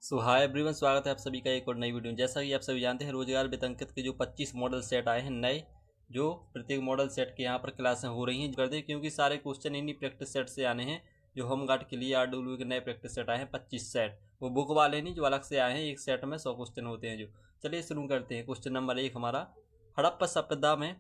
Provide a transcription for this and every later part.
सो hi everyone, स्वागत है आप सभी का एक और नई वीडियो में। जैसा कि आप सभी जानते हैं, रोजगार वेतंकित के जो 25 मॉडल सेट आए हैं नए, जो प्रत्येक मॉडल सेट के यहाँ पर क्लासें हो रही हैं कर दे, क्योंकि सारे क्वेश्चन इन्हीं प्रैक्टिस सेट से आने हैं। जो होम गार्ड के लिए आरडब्ल्यू के नए प्रैक्टिस सेट आए हैं 25 सेट, वो बुक वाले नहीं, जो अलग से आए हैं। एक सेट में 100 क्वेश्चन होते हैं। जो चलिए शुरू करते हैं। क्वेश्चन नंबर 1 हमारा, हड़प्पा सभ्यता में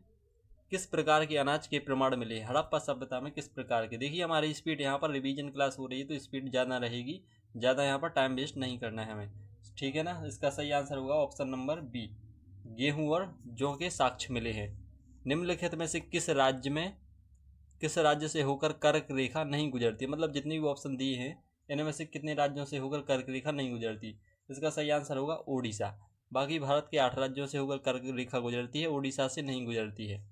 किस प्रकार के अनाज के प्रमाण मिले? हड़प्पा सभ्यता में किस प्रकार के? देखिए हमारी स्पीड यहाँ पर रिवीजन क्लास हो रही है तो स्पीड ज़्यादा रहेगी, ज़्यादा यहाँ पर टाइम वेस्ट नहीं करना है हमें, ठीक है ना। इसका सही आंसर होगा ऑप्शन नंबर बी, गेहूं और जौ के साक्ष्य मिले हैं। निम्नलिखित में से किस राज्य से होकर कर्क रेखा नहीं गुजरती? मतलब जितनी भी ऑप्शन दिए हैं इनमें से कितने राज्यों से होकर कर्क रेखा नहीं गुजरती? इसका सही आंसर होगा ओडिशा। बाकी भारत के 8 राज्यों से होकर कर्क रेखा गुजरती है, ओडिशा से नहीं गुजरती है।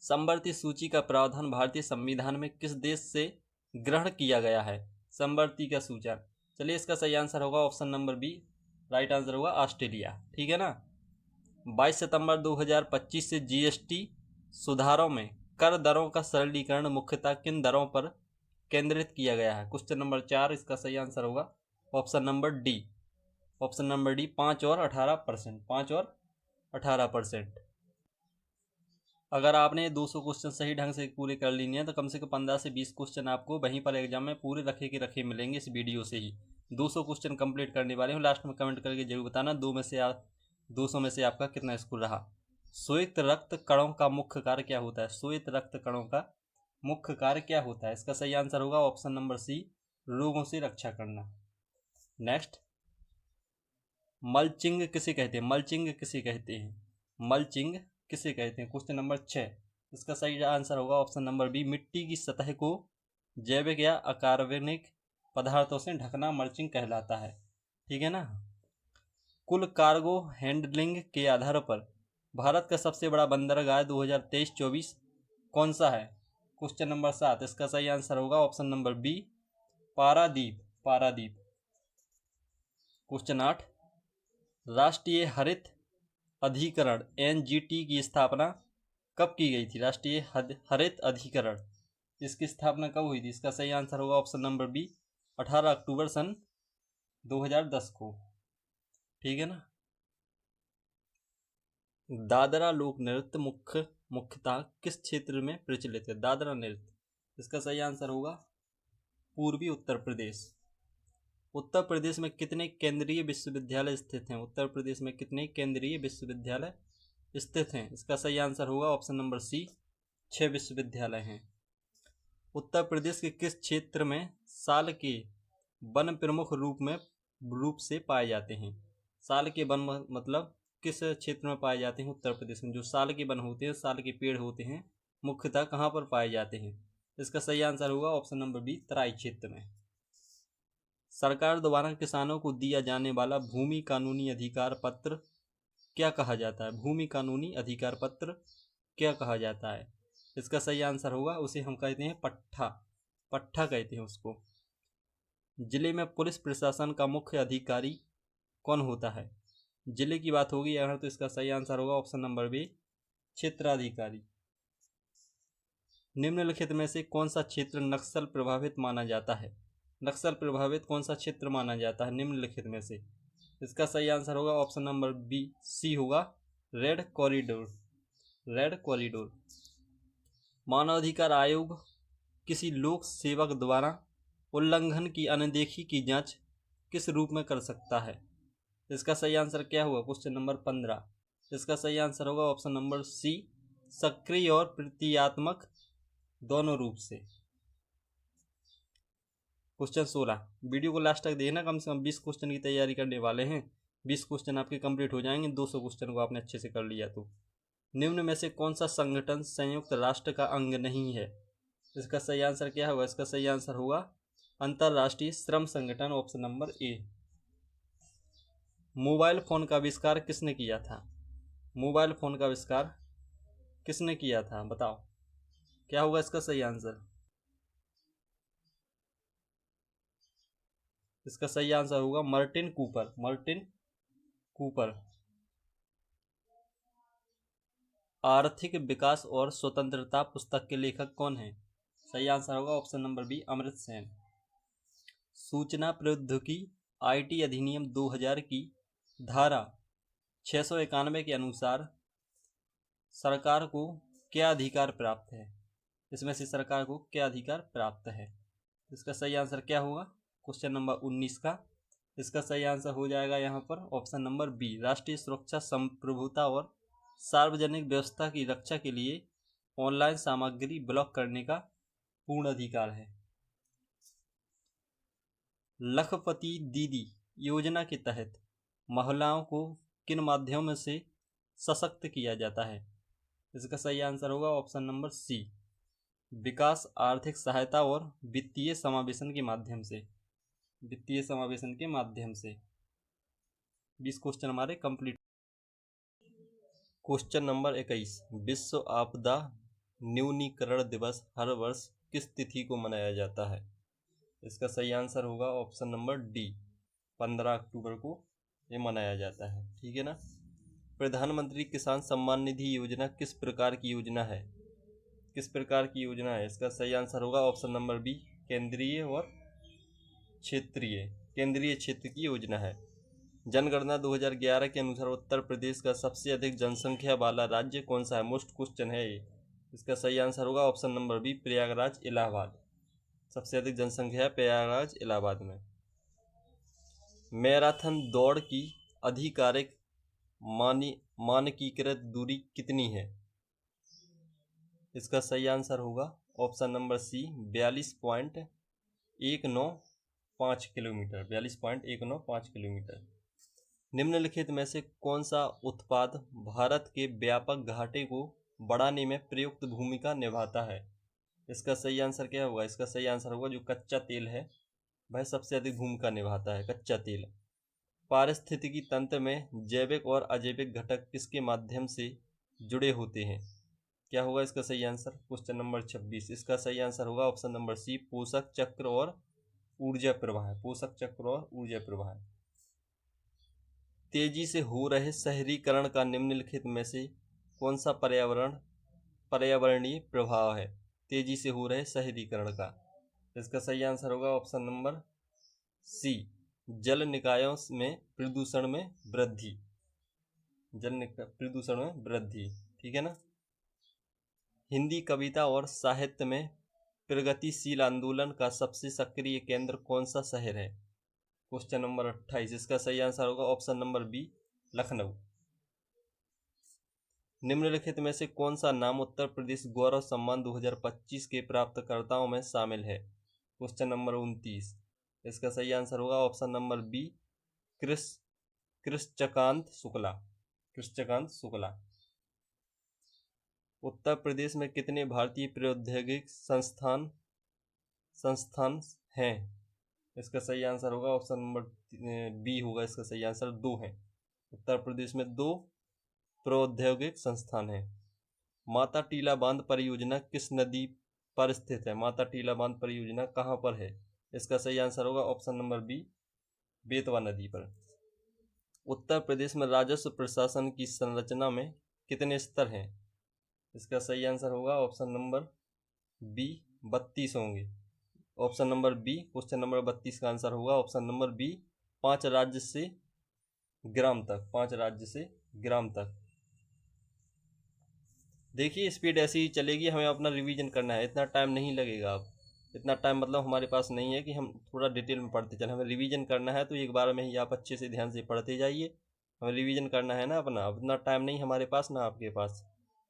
समवर्ती सूची का प्रावधान भारतीय संविधान में किस देश से ग्रहण किया गया है? समवर्ती का सूचन, चलिए इसका सही आंसर होगा option number B, right answer होगा ऑस्ट्रेलिया, ठीक है ना। 22 सितंबर 2025 से जीएसटी सुधारों में कर दरों का सरलीकरण मुख्यतः किन दरों पर केंद्रित किया गया है? क्वेश्चन नंबर 4, इसका सही आंसर होगा ऑप्शन नंबर डी, 5 और 18%, 5 और 18%। अगर आपने 200 क्वेश्चन सही ढंग से पूरे कर लिए हैं तो कम से कम 15 से 20 क्वेश्चन आपको वहीं पर एग्जाम में पूरे रखे के रखे मिलेंगे इस वीडियो से ही। 200 क्वेश्चन कंप्लीट करने वाले हूँ। लास्ट में कमेंट करके जरूर बताना 200 में से आपका कितना स्कोर रहा। श्वेत रक्त कणों का मुख्य कार्य क्या होता है? श्वेत रक्त कणों का मुख्य कार्य क्या होता है? इसका सही आंसर होगा ऑप्शन नंबर सी, रोगों से रक्षा करना। नेक्स्ट, मल्चिंग किसे कहते हैं? मल्चिंग किसे कहते हैं? मल्चिंग किसे कहते हैं? क्वेश्चन नंबर 6, इसका सही आंसर होगा ऑप्शन नंबर बी, मिट्टी की सतह को जैविक या अकार्बनिक पदार्थों से ढकना मल्चिंग कहलाता है, ठीक है ना। कुल कार्गो हैंडलिंग के आधार पर भारत का सबसे बड़ा बंदरगाह 2023-24 कौन सा है? क्वेश्चन नंबर 7, इसका सही आंसर होगा option number B, Paradip, Paradip. Question 8, राष्ट्रीय हरित अधिकरण एनजीटी की स्थापना कब की गई थी? राष्ट्रीय हरित अधिकरण, इसकी स्थापना कब हुई थी? इसका सही आंसर होगा ऑप्शन नंबर बी, 18 अक्टूबर सन 2010 को, ठीक है ना। दादरा लोक नृत्य मुख्यतः किस क्षेत्र में प्रचलित है? दादरा नृत्य, इसका सही आंसर होगा पूर्वी उत्तर प्रदेश। उत्तर प्रदेश में कितने केंद्रीय विश्वविद्यालय स्थित हैं? उत्तर प्रदेश में कितने केंद्रीय विश्वविद्यालय स्थित हैं? इसका सही आंसर होगा ऑप्शन नंबर सी, 6 विश्वविद्यालय हैं। उत्तर प्रदेश के किस क्षेत्र में साल के वन प्रमुख रूप से पाए जाते हैं? साल के वन मतलब किस क्षेत्र में पाए जाते हैं? उत्तर प्रदेश में जो साल के वन होते हैं, साल के पेड़ होते हैं, मुख्यतः कहाँ पर पाए जाते हैं? इसका सही आंसर होगा ऑप्शन नंबर बी, तराई क्षेत्र में। सरकार द्वारा किसानों को दिया जाने वाला भूमि कानूनी अधिकार पत्र क्या कहा जाता है? भूमि कानूनी अधिकार पत्र क्या कहा जाता है? इसका सही आंसर होगा, उसे हम कहते हैं पट्टा, पट्टा कहते हैं उसको। जिले में पुलिस प्रशासन का मुख्य अधिकारी कौन होता है? जिले की बात होगी अगर तो इसका सही आंसर होगा ऑप्शन नंबर बी, क्षेत्राधिकारी। निम्नलिखित में से कौन सा क्षेत्र नक्सल प्रभावित माना जाता है? नक्सल प्रभावित कौन सा क्षेत्र माना जाता है निम्नलिखित में से? इसका सही आंसर होगा ऑप्शन नंबर बी, सी होगा, रेड कॉरिडोर, रेड कॉरिडोर। मानवाधिकार आयोग किसी लोक सेवक द्वारा उल्लंघन की अनदेखी की जांच किस रूप में कर सकता है? इसका सही आंसर क्या होगा? क्वेश्चन नंबर 15, इसका सही आंसर होगा ऑप्शन नंबर सी, सक्रिय और प्रतीकात्मक दोनों रूप से। क्वेश्चन 16, वीडियो को लास्ट तक देखना, कम से कम 20 क्वेश्चन की तैयारी करने वाले हैं। 20 क्वेश्चन आपके कंप्लीट हो जाएंगे 200 क्वेश्चन को आपने अच्छे से कर लिया तो। निम्न में से कौन सा संगठन संयुक्त राष्ट्र का अंग नहीं है? इसका सही आंसर क्या होगा? इसका सही आंसर होगा अंतर्राष्ट्रीय श्रम संगठन, ऑप्शन नंबर ए। मोबाइल फोन का आविष्कार किसने किया था? मोबाइल फोन का आविष्कार किसने किया था? बताओ क्या होगा इसका सही आंसर? इसका सही आंसर होगा मार्टिन कूपर, मार्टिन कूपर। आर्थिक विकास और स्वतंत्रता पुस्तक के लेखक कौन है? सही आंसर होगा option number B, Amartya Sen. सूचना प्रौद्योगिकी IT अधिनियम 2000 की धारा 691 के अनुसार सरकार को क्या अधिकार प्राप्त है? इसमें से सरकार को क्या अधिकार प्राप्त है? इसका सही आंसर क्या होगा क्वेश्चन नंबर 19 का? इसका सही आंसर हो जाएगा यहाँ पर ऑप्शन नंबर बी, राष्ट्रीय सुरक्षा, संप्रभुता और सार्वजनिक व्यवस्था की रक्षा के लिए ऑनलाइन सामग्री ब्लॉक करने का पूर्ण अधिकार है। लखपति दीदी योजना के तहत महिलाओं को किन माध्यमों से सशक्त किया जाता है? इसका सही आंसर होगा ऑप्शन नंबर सी, विकास, आर्थिक सहायता और वित्तीय समावेशन के माध्यम से। वित्तीय समावेशन के माध्यम से 20 क्वेश्चन हमारे कंप्लीट। क्वेश्चन नंबर 21, विश्व आपदा न्यूनीकरण दिवस हर वर्ष किस तिथि को मनाया जाता है? इसका सही आंसर होगा ऑप्शन नंबर डी, 15 अक्टूबर को ये मनाया जाता है। ठीक है ना। प्रधानमंत्री किसान सम्मान निधि योजना किस प्रकार की योजना है? किस प्रकार की योजना है? इसका सही आंसर होगा ऑप्शन नंबर बी, केंद्रीय और क्षेत्रीय, केंद्रीय क्षेत्र की योजना है। जनगणना 2011 के अनुसार उत्तर प्रदेश का सबसे अधिक जनसंख्या वाला राज्य कौन सा है? मोस्ट क्वेश्चन है ये। इसका सही आंसर होगा option number B, Prayagraj, Allahabad. सबसे अधिक जनसंख्या है प्रयागराज, इलाहाबाद में। मैराथन दौड़ की आधिकारिक मानकीकृत दूरी कितनी है? इसका सही आंसर होगा option number C, 42.195 kilometre. 42.195 kilometre. निम्नलिखित में से कौन सा उत्पाद भारत के व्यापक घाटे को बढ़ाने में प्रयुक्त भूमिका निभाता है? इसका सही आंसर क्या होगा? इसका सही आंसर होगा जो कच्चा तेल है वह सबसे अधिक भूमिका निभाता है, कच्चा तेल। पारिस्थितिकी तंत्र में जैविक और अजैविक घटक किसके माध्यम से जुड़े होते हैं? क्या होगा इसका सही आंसर? क्वेश्चन नंबर 26, इसका सही आंसर होगा ऑप्शन नंबर सी, पोषक चक्र और ऊर्जा प्रवाह। पोषक चक्र और ऊर्जा प्रवाह। तेजी से हो रहे शहरीकरण का निम्नलिखित में से कौन सा पर्यावरणीय प्रभाव है? तेजी से हो रहे शहरीकरण का। इसका सही आंसर होगा ऑप्शन नंबर सी, जल निकायों में प्रदूषण में वृद्धि। प्रदूषण में वृद्धि। ठीक है ना। हिंदी कविता और साहित्य में प्रगतिशील आंदोलन का सबसे सक्रिय केंद्र कौन सा शहर है? क्वेश्चन नंबर 28, इसका सही आंसर होगा ऑप्शन नंबर बी, लखनऊ। निम्नलिखित में से कौन सा नाम उत्तर प्रदेश गौरव सम्मान 2025 के प्राप्तकर्ताओं में शामिल है? क्वेश्चन नंबर 29, इसका सही आंसर होगा option number B, Krishnakant Shukla. Krishnakant Shukla. Uttar Pradesh में कितने भारतीय प्रौद्योगिक संस्थान हैं? इसका सही आंसर होगा ऑप्शन नंबर बी होगा, इसका सही आंसर 2 है। उत्तर प्रदेश में 2 प्रौद्योगिक संस्थान हैं। माता टीला बांध परियोजना किस नदी पर स्थित है? माता टीला बांध परियोजना कहाँ पर है? इसका सही आंसर होगा ऑप्शन नंबर बी, बेतवा नदी पर। उत्तर प्रदेश में राजस्व प्रशासन की संरचना में कितने स्तर हैं? इसका सही आंसर होगा ऑप्शन नंबर बी, 32 होंगे। Option number B, question number 32 का आंसर होगा ऑप्शन नंबर बी, 5 राज्य से ग्राम तक। 5 राज्य से ग्राम तक। देखिए स्पीड ऐसी ही चलेगी, हमें अपना रिवीजन करना है, इतना टाइम नहीं लगेगा। अब इतना टाइम मतलब हमारे पास नहीं है कि हम थोड़ा डिटेल में पढ़ते चलें। हमें रिवीजन करना है तो एक बार में ही आप अच्छे से ध्यान से पढ़ते जाइए। हमें रिवीजन करना है ना अपना, अब इतना टाइम नहीं हमारे पास ना आपके पास।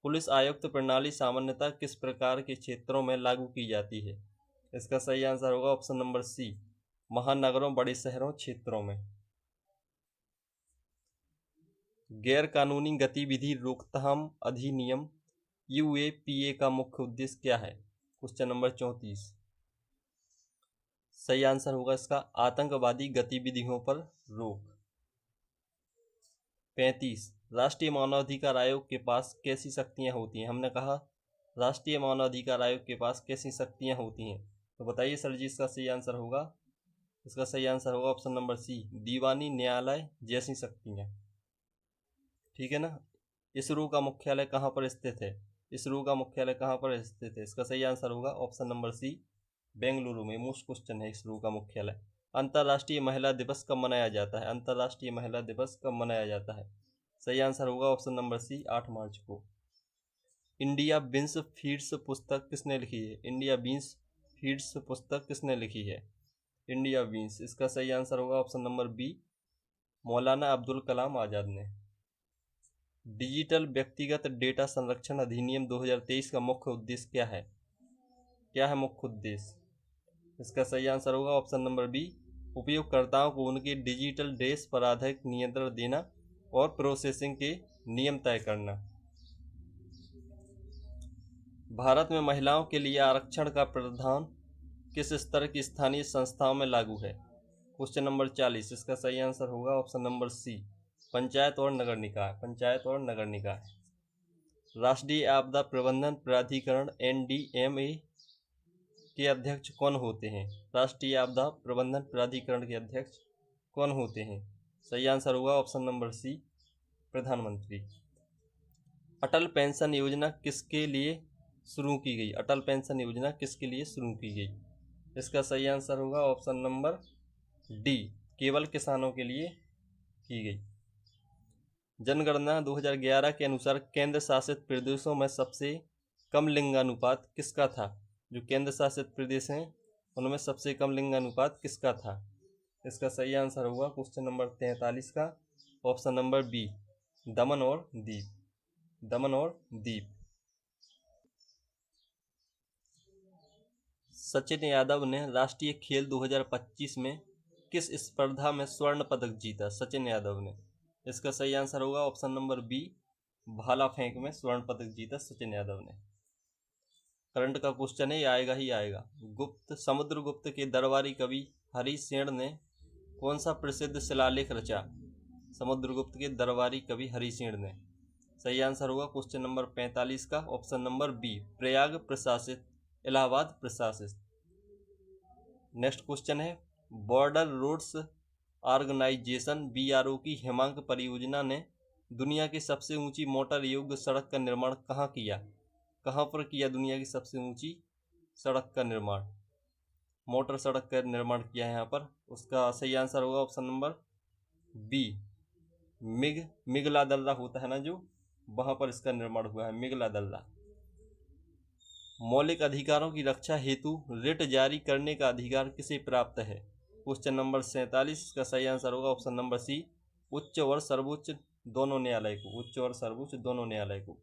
पुलिस आयुक्त प्रणाली सामान्यतः किस प्रकार के क्षेत्रों में लागू की जाती है? इसका सही आंसर होगा ऑप्शन नंबर सी, महानगरों, बड़े शहरों, क्षेत्रों में। गैर कानूनी गतिविधि रोकथाम अधिनियम UAPA का मुख्य उद्देश्य क्या है? क्वेश्चन नंबर 34, सही आंसर होगा इसका आतंकवादी गतिविधियों पर रोक। 35, राष्ट्रीय मानवाधिकार आयोग के पास कैसी शक्तियां होती हैं? हमने कहा राष्ट्रीय मानवाधिकार आयोग के पास कैसी शक्तियां होती हैं, तो बताइए सर जी इसका सही आंसर होगा। इसका सही आंसर होगा ऑप्शन नंबर सी, दीवानी न्यायालय जैसी शक्तियां। ठीक है ना। इसरो का मुख्यालय कहाँ पर स्थित है? इसरो का मुख्यालय कहाँ पर स्थित है? इसका सही आंसर होगा ऑप्शन नंबर सी, बेंगलुरु में। मोस्ट क्वेश्चन है इसरो का मुख्यालय। अंतर्राष्ट्रीय महिला दिवस कब मनाया जाता है? अंतर्राष्ट्रीय महिला दिवस कब मनाया जाता है? सही आंसर होगा ऑप्शन नंबर सी, 8 मार्च को। इंडिया बीन्स फीड्स पुस्तक किसने लिखी है? इंडिया बीन्स फीड्स पुस्तक किसने लिखी है? इंडिया बीन्स, इसका सही आंसर होगा ऑप्शन नंबर बी, मौलाना अब्दुल कलाम आज़ाद ने। डिजिटल व्यक्तिगत डेटा संरक्षण अधिनियम 2023 का मुख्य उद्देश्य क्या है? क्या है मुख्य उद्देश्य? इसका सही आंसर होगा ऑप्शन नंबर बी, उपयोगकर्ताओं को उनके डिजिटल ड्रेस पर आधारित नियंत्रण देना और प्रोसेसिंग के नियम तय करना। भारत में महिलाओं के लिए आरक्षण का प्रावधान किस स्तर की स्थानीय संस्थाओं में लागू है? क्वेश्चन नंबर 40, इसका सही आंसर होगा ऑप्शन नंबर सी, पंचायत और नगर निकाय। पंचायत और नगर निकाय। राष्ट्रीय आपदा प्रबंधन प्राधिकरण NDMA के अध्यक्ष कौन होते हैं? राष्ट्रीय आपदा प्रबंधन प्राधिकरण के अध्यक्ष कौन होते हैं? सही आंसर होगा ऑप्शन नंबर सी, प्रधानमंत्री। अटल पेंशन योजना किसके लिए शुरू की गई? अटल पेंशन योजना किसके लिए शुरू की गई? इसका सही आंसर होगा ऑप्शन नंबर डी, केवल किसानों के लिए की गई। जनगणना 2011 के अनुसार केंद्र शासित प्रदेशों में सबसे कम लिंगानुपात किसका था? जो केंद्र शासित प्रदेश हैं उनमें सबसे कम लिंगानुपात किसका था? इसका सही आंसर होगा क्वेश्चन नंबर 43 का ऑप्शन नंबर बी, दमन और दीव। दमन और दीव। सचिन यादव ने राष्ट्रीय खेल 2025 में किस स्पर्धा में स्वर्ण पदक जीता? सचिन यादव ने। इसका सही आंसर होगा ऑप्शन नंबर बी, भाला फेंक में स्वर्ण पदक जीता सचिन यादव ने। करंट का क्वेश्चन है, ये आएगा ही आएगा। समुद्रगुप्त के दरबारी कवि हरिसेन ने कौन सा प्रसिद्ध शिलालेख रचा? समुद्रगुप्त के दरबारी कवि हरिसेन ने। सही आंसर होगा क्वेश्चन नंबर 45 का ऑप्शन नंबर बी, प्रयाग प्रशासित, इलाहाबाद प्रशासित। नेक्स्ट क्वेश्चन है, बॉर्डर रोड्स ऑर्गेनाइजेशन BRO की हेमांक परियोजना ने दुनिया की सबसे ऊंची मोटर योग्य सड़क का निर्माण कहाँ किया? कहाँ पर किया दुनिया की सबसे ऊंची सड़क का निर्माण? मोटर सड़क का निर्माण किया है यहाँ पर। उसका सही आंसर होगा ऑप्शन नंबर बी, मिगलादल्ला होता है ना जो, वहाँ पर इसका निर्माण हुआ है, मिगलादल्ला। मौलिक अधिकारों की रक्षा हेतु रिट जारी करने का अधिकार किसे प्राप्त है? क्वेश्चन नंबर 47, इसका सही आंसर होगा ऑप्शन नंबर सी, उच्च और सर्वोच्च दोनों न्यायालय को। उच्च और सर्वोच्च दोनों न्यायालय को।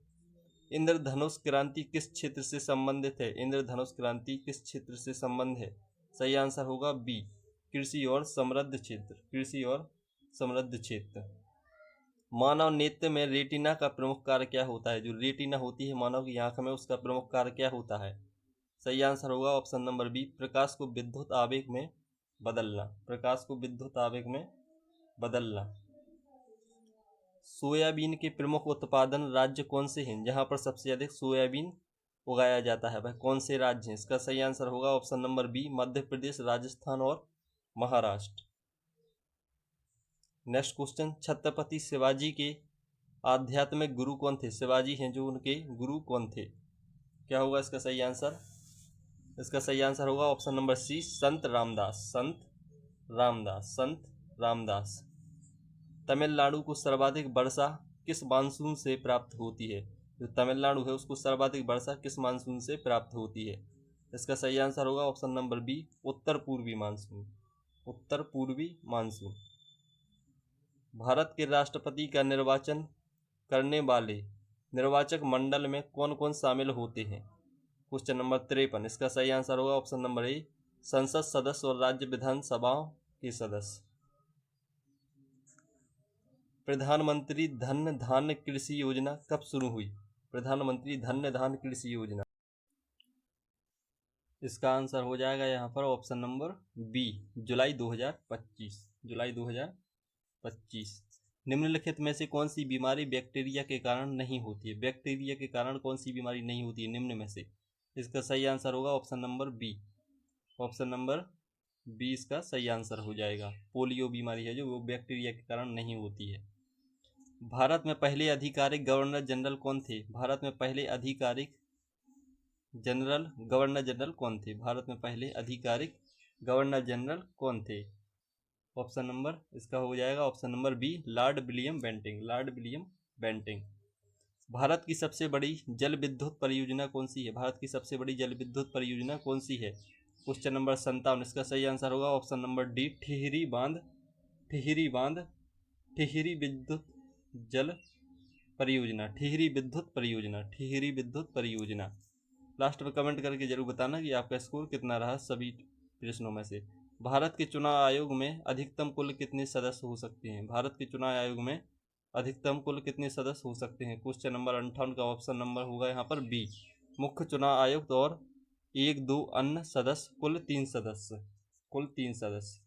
इंद्रधनुष क्रांति किस क्षेत्र से संबंधित है? इंद्रधनुष क्रांति किस क्षेत्र से संबंध है? सही आंसर होगा बी, कृषि और समृद्ध क्षेत्र। कृषि और समृद्ध क्षेत्र। मानव नेत्र में रेटिना का प्रमुख कार्य क्या होता है? जो रेटिना होती है मानव की आंख में, उसका प्रमुख कार्य क्या होता है? सही आंसर होगा ऑप्शन नंबर बी, प्रकाश को विद्युत आवेग में बदलना। प्रकाश को विद्युत आवेग में बदलना। सोयाबीन के प्रमुख उत्पादन राज्य कौन से हैं जहां पर सबसे अधिक सोयाबीन उगाया जाता है? वह कौन से राज्य हैं? इसका सही आंसर होगा option number B, Madhya Pradesh, Rajasthan और महाराष्ट्र। नेक्स्ट क्वेश्चन, छत्रपति शिवाजी के आध्यात्मिक गुरु कौन थे? शिवाजी हैं जो, उनके गुरु कौन थे? क्या होगा इसका सही आंसर? इसका सही आंसर होगा ऑप्शन नंबर सी, संत रामदास। संत रामदास। संत रामदास। तमिलनाडु को सर्वाधिक वर्षा किस मानसून से प्राप्त होती है? जो तमिलनाडु है उसको सर्वाधिक वर्षा किस मानसून से प्राप्त होती है? इसका सही आंसर होगा ऑप्शन नंबर बी, उत्तर पूर्वी मानसून। उत्तर पूर्वी मानसून। भारत के राष्ट्रपति का निर्वाचन करने वाले निर्वाचक मंडल में कौन कौन शामिल होते हैं? क्वेश्चन नंबर 53, इसका सही आंसर होगा ऑप्शन नंबर ए, संसद सदस्य और राज्य विधानसभाओं के सदस्य। प्रधानमंत्री धन धान्य कृषि योजना कब शुरू हुई? प्रधानमंत्री धन धान्य कृषि योजना, इसका आंसर हो जाएगा यहाँ पर ऑप्शन नंबर बी, जुलाई 2025। जुलाई 2025। निम्नलिखित में से कौन सी बीमारी बैक्टीरिया के कारण नहीं होती है? बैक्टीरिया के कारण कौन सी बीमारी नहीं होती है निम्न में से? इसका सही आंसर होगा option number B. Option number B इसका सही आंसर हो जाएगा। पोलियो बीमारी है जो, वो बैक्टीरिया के कारण नहीं होती है। भारत में पहले आधिकारिक गवर्नर जनरल कौन थे? भारत में पहले आधिकारिक गवर्नर जनरल कौन थे? भारत में पहले आधिकारिक गवर्नर जनरल कौन थे? ऑप्शन नंबर इसका हो जाएगा option number B, Lord William Bentinck. Lord William Bentinck. भारत की सबसे बड़ी जल विद्युत परियोजना कौन सी है? भारत की सबसे बड़ी जल विद्युत परियोजना कौन सी है? Question number 57। इसका सही आंसर होगा ऑप्शन नंबर डी, टिहरी बांध। टिहरी बांध, टिहरी विद्युत जल परियोजना, टिहरी विद्युत परियोजना, टिहरी विद्युत परियोजना। लास्ट में कमेंट करके जरूर बताना कि आपका स्कोर कितना रहा सभी प्रश्नों में से। भारत के चुनाव आयोग में अधिकतम कुल कितने सदस्य हो सकते हैं? भारत के चुनाव आयोग में अधिकतम कुल कितने सदस्य हो सकते हैं? क्वेश्चन नंबर 58 का ऑप्शन नंबर होगा यहाँ पर बी, मुख्य चुनाव आयुक्त और 1-2 अन्य सदस्य, कुल 3 सदस्य। कुल 3 सदस्य।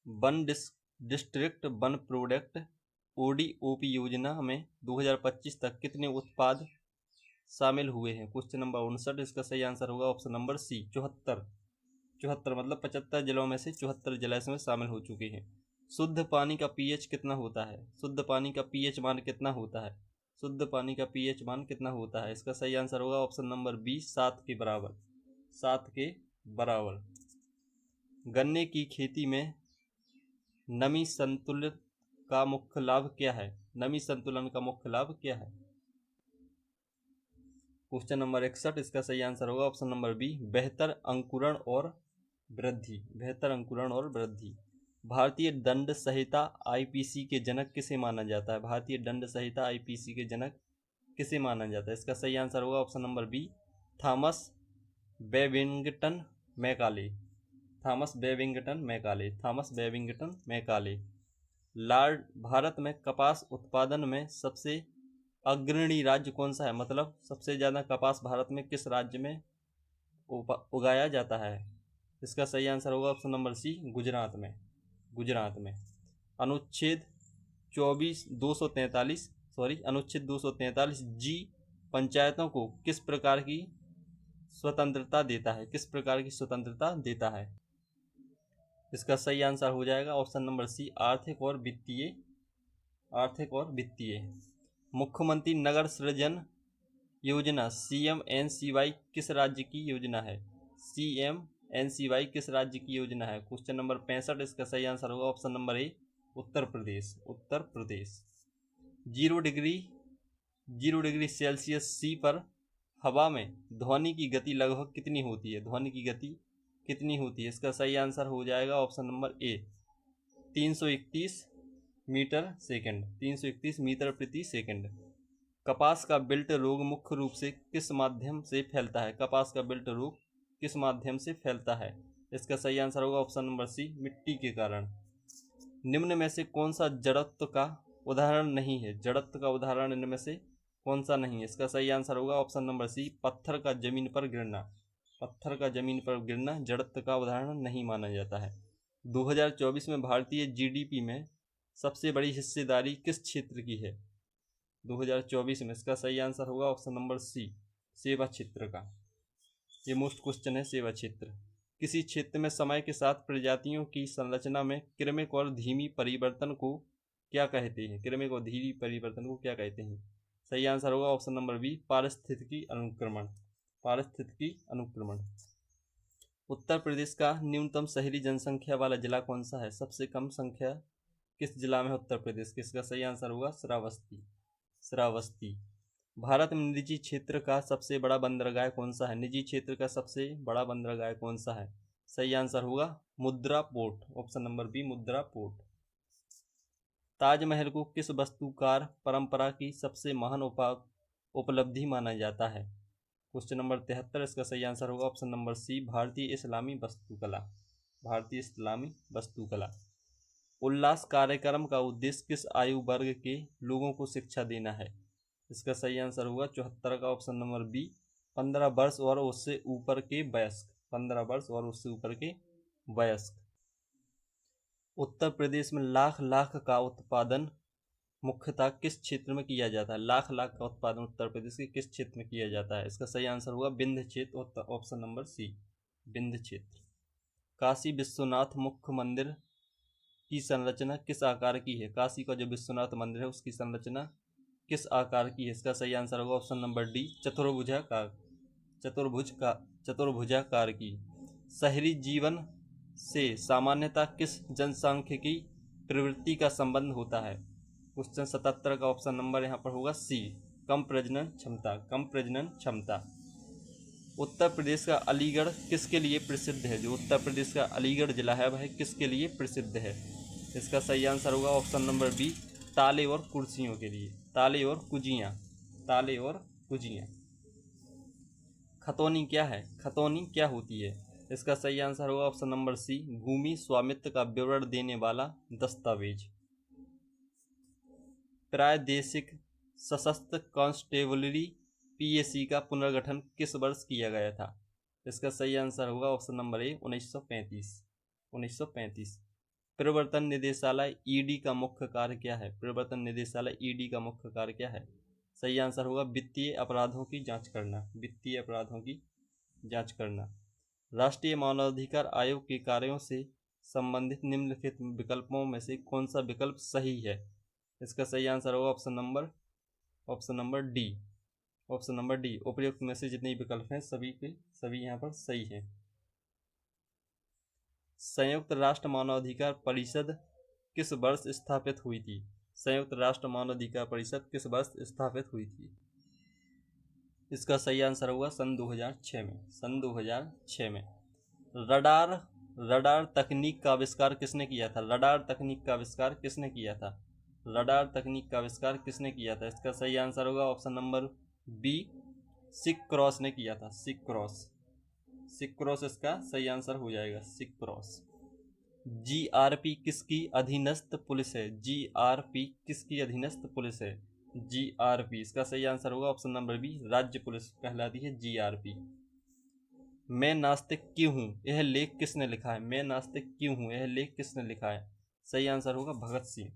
One district one product ODOP योजना में 2025 तक कितने उत्पाद शामिल हुए हैं? Question number 59। इसका सही आंसर होगा ऑप्शन नंबर सी, 74। 74 मतलब 75 जिलों में से 74 जिले इसमें शामिल हो चुके हैं। शुद्ध पानी का pH कितना होता है? शुद्ध पानी का pH मान कितना होता है? शुद्ध पानी का pH मान कितना होता है? इसका सही आंसर होगा ऑप्शन नंबर बी, 7 के बराबर। 7 के बराबर। गन्ने की खेती में नमी संतुलन का मुख्य लाभ क्या है? नमी संतुलन का मुख्य लाभ क्या है? Question number 61। इसका सही आंसर होगा ऑप्शन नंबर बी, बेहतर अंकुरण और वृद्धि। बेहतर अंकुरण और वृद्धि। भारतीय दंड संहिता IPC के जनक किसे माना जाता है? भारतीय दंड संहिता IPC के जनक किसे माना जाता है? इसका सही आंसर होगा option number B, Thomas Babington Macaulay. Thomas Babington Macaulay. Thomas Babington Macaulay. भारत में कपास उत्पादन में सबसे अग्रणी राज्य कौन सा है? मतलब सबसे ज़्यादा कपास भारत में किस राज्य में उगाया जाता है? इसका सही आंसर होगा ऑप्शन नंबर सी, गुजरात में। गुजरात में। अनुच्छेद 243 जी पंचायतों को किस प्रकार की स्वतंत्रता देता है? किस प्रकार की स्वतंत्रता देता है? इसका सही आंसर हो जाएगा ऑप्शन नंबर सी, आर्थिक और वित्तीय। आर्थिक और वित्तीय। मुख्यमंत्री नगर सृजन योजना CMNCY किस राज्य की योजना है? CMNCY किस राज्य की योजना है? Question number 65। इसका सही आंसर होगा ऑप्शन नंबर ए, Uttar Pradesh. Uttar Pradesh. 0 degree Celsius C पर हवा में ध्वनि की गति लगभग कितनी होती है? ध्वनि की गति कितनी होती है? इसका सही आंसर हो जाएगा option number A, 331 metre second. 331 metre प्रति सेकंड। कपास का विल्ट रोग मुख्य रूप से किस माध्यम से फैलता है? कपास का विल्ट रोग किस माध्यम से फैलता है? इसका सही आंसर होगा ऑप्शन नंबर सी, मिट्टी के कारण। निम्न में से कौन सा जड़त्व का उदाहरण नहीं है? जड़त्व का उदाहरण इनमें में से कौन सा नहीं है? इसका सही आंसर होगा ऑप्शन नंबर सी, पत्थर का जमीन पर गिरना। पत्थर का जमीन पर गिरना जड़त्व का उदाहरण नहीं माना जाता है। 2024 में भारतीय GDP में सबसे बड़ी हिस्सेदारी किस क्षेत्र की है? 2024 में इसका सही आंसर होगा ऑप्शन नंबर सी, सेवा क्षेत्र का। ये मोस्ट क्वेश्चन है, सेवा क्षेत्र। किसी क्षेत्र में समय के साथ प्रजातियों की संरचना में क्रमिक और धीमी परिवर्तन को क्या कहते हैं? क्रमिक और धीमी परिवर्तन को क्या कहते हैं? सही आंसर होगा ऑप्शन नंबर बी, पारिस्थितिकी अनुक्रमण। पारिस्थितिकी अनुक्रमण। उत्तर प्रदेश का न्यूनतम शहरी जनसंख्या वाला जिला कौन सा है? सबसे कम संख्या किस जिला में है उत्तर प्रदेश की? इसका सही आंसर होगा श्रावस्ती। श्रावस्ती। भारत में निजी क्षेत्र का सबसे बड़ा बंदरगाह कौन सा है? निजी क्षेत्र का सबसे बड़ा बंदरगाह कौन सा है? सही आंसर होगा मुद्रा पोर्ट। ऑप्शन नंबर बी, मुद्रा पोर्ट। ताजमहल को किस वास्तुकार परंपरा की सबसे महान उपलब्धि माना जाता है? Question number 73। इसका सही आंसर होगा ऑप्शन नंबर सी, भारतीय इस्लामी वास्तुकला। भारतीय इस्लामी वास्तुकला। उल्लास कार्यक्रम का उद्देश्य किस आयु वर्ग के लोगों को शिक्षा देना है? इसका सही आंसर होगा 74 का ऑप्शन नंबर बी, 15 वर्ष और उससे ऊपर के वयस्क। 15 वर्ष और उससे ऊपर के वयस्क। उत्तर प्रदेश में लाख का उत्पादन मुख्यतः किस क्षेत्र में किया जाता है? लाख का उत्पादन उत्तर प्रदेश के किस क्षेत्र में किया जाता है? इसका सही आंसर होगा विंध्य क्षेत्र। ऑप्शन नंबर सी, विंध्य क्षेत्र। काशी विश्वनाथ मुख्य मंदिर की संरचना किस आकार की है? काशी का जो विश्वनाथ मंदिर है उसकी संरचना किस आकार की है? इसका सही आंसर होगा ऑप्शन नंबर डी, चतुर्भुजाकार की। शहरी जीवन से सामान्यतः किस जनसांख्यिकी प्रवृत्ति का संबंध होता है? क्वेश्चन 77 का ऑप्शन नंबर यहाँ पर होगा सी, कम प्रजनन क्षमता। कम प्रजनन क्षमता। उत्तर प्रदेश का अलीगढ़ किसके लिए प्रसिद्ध है? जो उत्तर प्रदेश का अलीगढ़ जिला है वह किसके लिए प्रसिद्ध है? इसका सही आंसर होगा ऑप्शन नंबर बी, ताले और कुर्सियों के लिए। ताले और कुजियाँ। ताले और कुजियाँ। खतौनी क्या है? खतौनी क्या होती है? इसका सही आंसर होगा ऑप्शन नंबर सी, भूमि स्वामित्व का विवरण देने वाला दस्तावेज। प्रादेशिक सशस्त्र कांस्टेबलरी पीएसी का पुनर्गठन किस वर्ष किया गया था? इसका सही आंसर होगा ऑप्शन नंबर ए, 1935। 1935। प्रवर्तन निदेशालय ईडी का मुख्य कार्य क्या है? प्रवर्तन निदेशालय ईडी का मुख्य कार्य क्या है? सही आंसर होगा वित्तीय अपराधों की जांच करना। वित्तीय अपराधों की जांच करना। राष्ट्रीय मानवाधिकार आयोग के कार्यों से संबंधित निम्नलिखित विकल्पों में से कौन सा विकल्प सही है? इसका सही आंसर होगा option number D. Option number D. उपयुक्त में से जितने विकल्प हैं सभी के सभी यहाँ पर सही हैं। संयुक्त राष्ट्र मानवाधिकार परिषद किस वर्ष स्थापित हुई थी? संयुक्त राष्ट्र मानवाधिकार परिषद किस वर्ष स्थापित हुई थी? इसका सही आंसर होगा सन 2006 में। सन 2006 में। रडार तकनीक का आविष्कार किसने किया था? रडार तकनीक का आविष्कार किसने किया था? रडार तकनीक का आविष्कार किसने किया था? इसका सही आंसर होगा ऑप्शन नंबर बी, सिक क्रॉस ने किया था। सिक क्रॉस। सिक क्रॉस इसका सही आंसर हो जाएगा। सिक क्रॉस। जीआरपी किसकी अधीनस्थ पुलिस है? जीआरपी किसकी अधीनस्थ पुलिस है? जीआरपी। इसका सही आंसर होगा ऑप्शन नंबर बी, राज्य पुलिस कहलाती है जीआरपी। मैं नास्तिक क्यों हूँ यह लेख किसने लिखा है? मैं नास्तिक क्यों हूँ यह लेख किसने लिखा है? सही आंसर होगा भगत सिंह।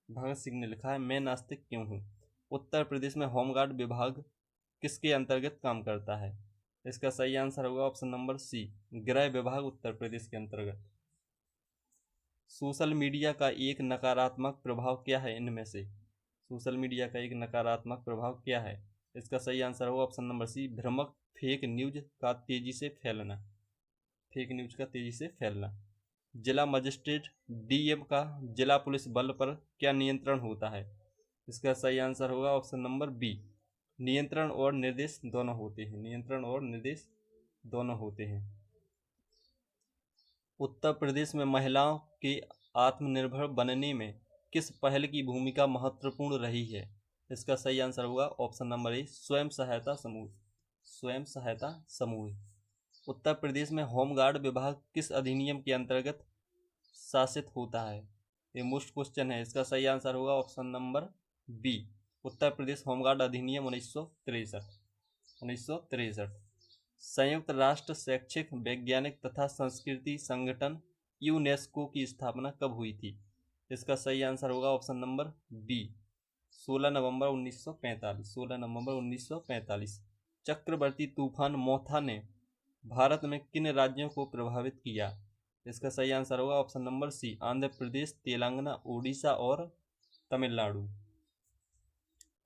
भगत सिंह ने लिखा है मैं नास्तिक क्यों हूँ। उत्तर प्रदेश में होमगार्ड विभाग किसके अंतर्गत काम करता है? इसका सही आंसर होगा ऑप्शन नंबर सी, गृह विभाग उत्तर प्रदेश के अंतर्गत। सोशल मीडिया का एक नकारात्मक प्रभाव क्या है इनमें से? सोशल मीडिया का एक नकारात्मक प्रभाव क्या है? इसका सही आंसर होगा ऑप्शन नंबर सी, भ्रामक फेक न्यूज का तेजी से फैलना। फेक न्यूज का तेजी से फैलना। जिला मजिस्ट्रेट डीएम का जिला पुलिस बल पर क्या नियंत्रण होता है? इसका सही आंसर होगा ऑप्शन नंबर बी, नियंत्रण और निर्देश दोनों होते हैं। नियंत्रण और निर्देश दोनों होते हैं। उत्तर प्रदेश में महिलाओं के आत्मनिर्भर बनने में किस पहल की भूमिका महत्वपूर्ण रही है? इसका सही आंसर होगा ऑप्शन नंबर ए, स्वयं सहायता समूह। स्वयं सहायता समूह। उत्तर प्रदेश में होमगार्ड विभाग किस अधिनियम के अंतर्गत शासित होता है? ये मोस्ट क्वेश्चन है। इसका सही आंसर होगा option number B, Uttar Pradesh home guard अधिनियम 1963। 1963। संयुक्त राष्ट्र शैक्षिक वैज्ञानिक तथा संस्कृति संगठन यूनेस्को की स्थापना कब हुई थी? इसका सही आंसर होगा ऑप्शन नंबर बी, 16 नवंबर 1945। 16 नवंबर 1945। चक्रवर्ती तूफान मोथा ने भारत में किन राज्यों को प्रभावित किया? इसका सही आंसर होगा ऑप्शन नंबर सी, आंध्र प्रदेश, तेलंगाना, उड़ीसा और तमिलनाडु।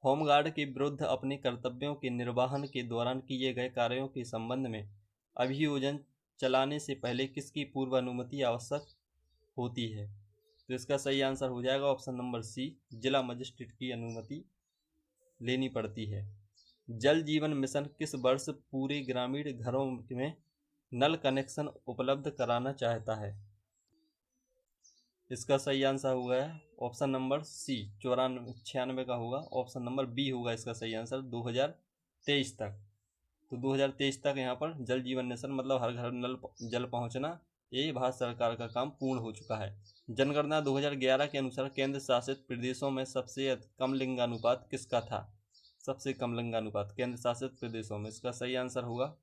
होमगार्ड के विरुद्ध अपने कर्तव्यों के निर्वहन के दौरान किए गए कार्यों के संबंध में अभियोजन चलाने से पहले किसकी पूर्व अनुमति आवश्यक होती है? तो इसका सही आंसर हो जाएगा ऑप्शन नंबर सी, जिला मजिस्ट्रेट की अनुमति लेनी पड़ती है। जल जीवन मिशन किस वर्ष पूरे ग्रामीण घरों में नल कनेक्शन उपलब्ध कराना चाहता है? इसका सही आंसर होगा ऑप्शन नंबर सी, 96 का होगा। ऑप्शन नंबर बी होगा इसका सही आंसर, 2023 तक। तो 2023 तक यहाँ पर जल जीवन मिशन मतलब हर घर नल जल पहुँचना, ये भारत सरकार का काम पूर्ण हो चुका है। जनगणना 2011 के अनुसार केंद्र शासित प्रदेशों में सबसे कम लिंगानुपात किसका था? सबसे कम लिंगानुपात केंद्र शासित प्रदेशों में। इसका सही आंसर होगा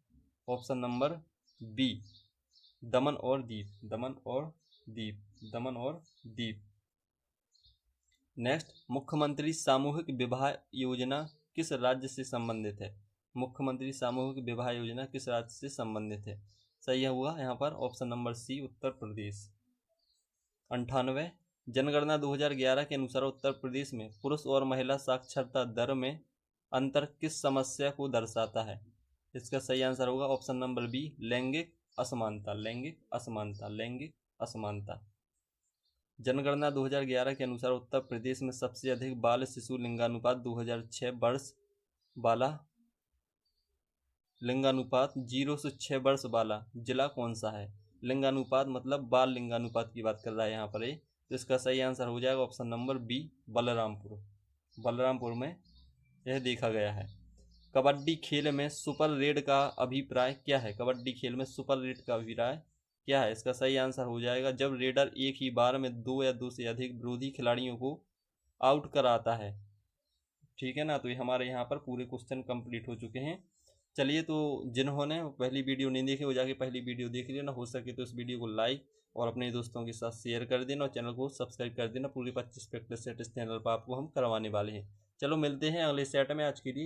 ऑप्शन नंबर बी, दमन और दीव। दमन और दीव। दमन और दीव। नेक्स्ट, मुख्यमंत्री सामूहिक विवाह योजना किस राज्य से संबंधित है? मुख्यमंत्री सामूहिक विवाह योजना किस राज्य से संबंधित है? सही हुआ यहाँ पर ऑप्शन नंबर सी, उत्तर प्रदेश। 98, जनगणना 2011 के अनुसार उत्तर प्रदेश में पुरुष और महिला साक्षरता दर में अंतर किस समस्या को दर्शाता है? इसका सही आंसर होगा ऑप्शन नंबर बी, लैंगिक असमानता, लैंगिक असमानता, लैंगिक असमानता। जनगणना 2011 के अनुसार उत्तर प्रदेश में सबसे अधिक बाल शिशु लिंगानुपात 2006 वर्ष वाला लिंगानुपात 0 से 6 वर्ष वाला जिला कौन सा है? लिंगानुपात मतलब बाल लिंगानुपात की बात कर रहा है यहाँ पर ये। तो इसका सही आंसर हो जाएगा option number B, Balrampur. Balrampur में यह देखा गया है। कबड्डी खेल में सुपर रेड का अभिप्राय क्या है? कबड्डी खेल में सुपर रेड का अभिप्राय क्या है? इसका सही आंसर हो जाएगा जब रेडर एक ही बार में 2 या 2 से अधिक विरोधी खिलाड़ियों को आउट कराता है। ठीक है ना। तो ये हमारे यहाँ पर पूरे क्वेश्चन कंप्लीट हो चुके हैं। चलिए, तो जिन्होंने पहली वीडियो नहीं देखी वो जाके पहली वीडियो देख लेना, हो सके तो इस वीडियो को लाइक और अपने दोस्तों के साथ शेयर कर देना और चैनल को सब्सक्राइब कर देना। पूरी 25 प्रैक्टिस सेट इस चैनल पर आपको हम करवाने वाले हैं। चलो मिलते हैं अगले सेट में। आज के लिए